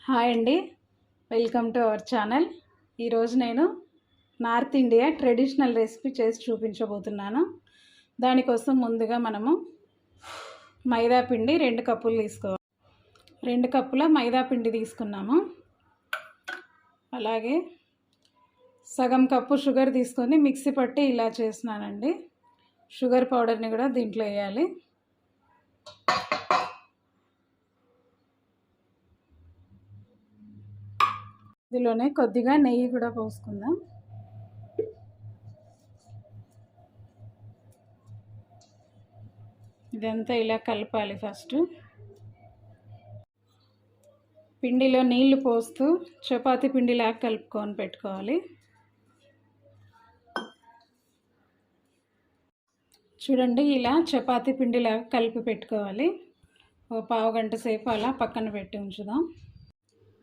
Hi అండి, welcome to our channel. ఈరోజు నేను నార్త్ ఇండియా ట్రెడిషనల్ రెసిపీ చేసి చూపించబోతున్నాను. దానికోసం ముందుగా మనము మైదా పిండి 2 కప్పులు తీసుకోవాలి. 2 కప్పుల మైదా పిండి తీసుకున్నాము. అలాగే సగం కప్పు షుగర్ తీసుకొని మిక్సీ పట్టి ఇలా చేసినానండి. షుగర్ పౌడర్ని కూడా దీంట్లో వేయాలి. ఇందులోనే కొద్దిగా నెయ్యి కూడా పోసుకుందాం. ఇదంతా ఇలా కలపాలి. ఫస్ట్ పిండిలో నీళ్లు పోస్తూ చపాతీ పిండిలా కలుపుకొని పెట్టుకోవాలి. చూడండి, ఇలా చపాతీ పిండిలా కలిపి పెట్టుకోవాలి. ఓ పావు గంట సేపు అలా పక్కన పెట్టి ఉంచుదాం.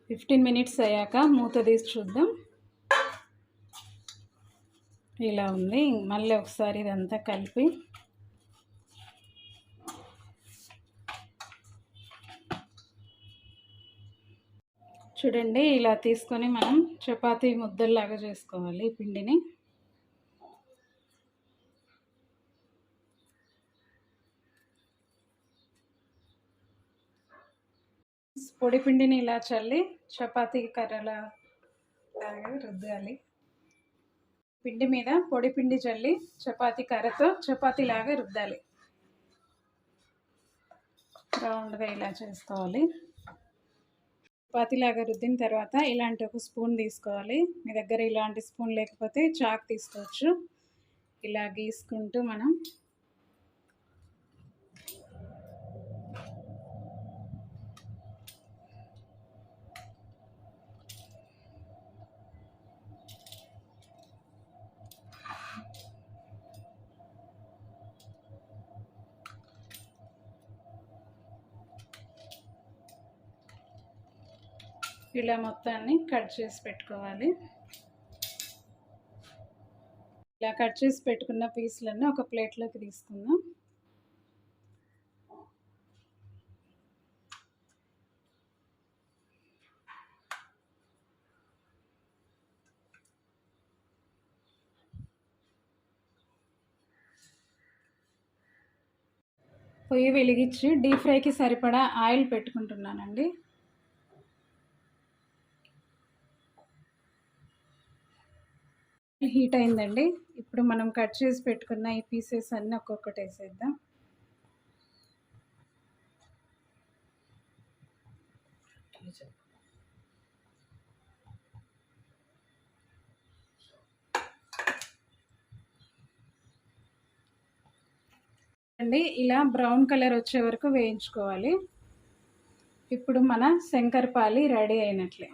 15 మినిట్స్ అయ్యాక మూత తీసి చూద్దాం. ఇలా ఉంది. మళ్ళీ ఒకసారి ఇదంతా కలిపి చూడండి, ఇలా తీసుకొని మనం చపాతీ ముద్దల్లాగా చేసుకోవాలి పిండిని. పొడి పిండిని ఇలా చల్లి చపాతీ కర్రలా రుద్దాలి. పిండి మీద పొడి పిండి చల్లి చపాతీ కర్రతో చపాతీలాగా రుద్దాలి. రౌండ్గా ఇలా చేసుకోవాలి. చపాతీలాగా రుద్దిన తర్వాత ఇలాంటి ఒక స్పూన్ తీసుకోవాలి. మీ దగ్గర ఇలాంటి స్పూన్ లేకపోతే చాక్ తీసుకోవచ్చు. ఇలా గీసుకుంటూ మనం ఇలా మొత్తాన్ని కట్ చేసి పెట్టుకోవాలి. ఇలా కట్ చేసి పెట్టుకున్న పీసులన్నీ ఒక ప్లేట్లోకి తీసుకుందాం. పొయ్యి వెలిగించి డీప్ ఫ్రైకి సరిపడా ఆయిల్ పెట్టుకుంటున్నానండి. హీట్ అయిందండి. ఇప్పుడు మనం కట్ చేసి పెట్టుకున్న ఈ పీసెస్ అన్నీ ఒక్కొక్కటి వేసేద్దాం. అండి, ఇలా బ్రౌన్ కలర్ వచ్చే వరకు వేయించుకోవాలి. ఇప్పుడు మన శంకరపాలి రెడీ అయినట్లే.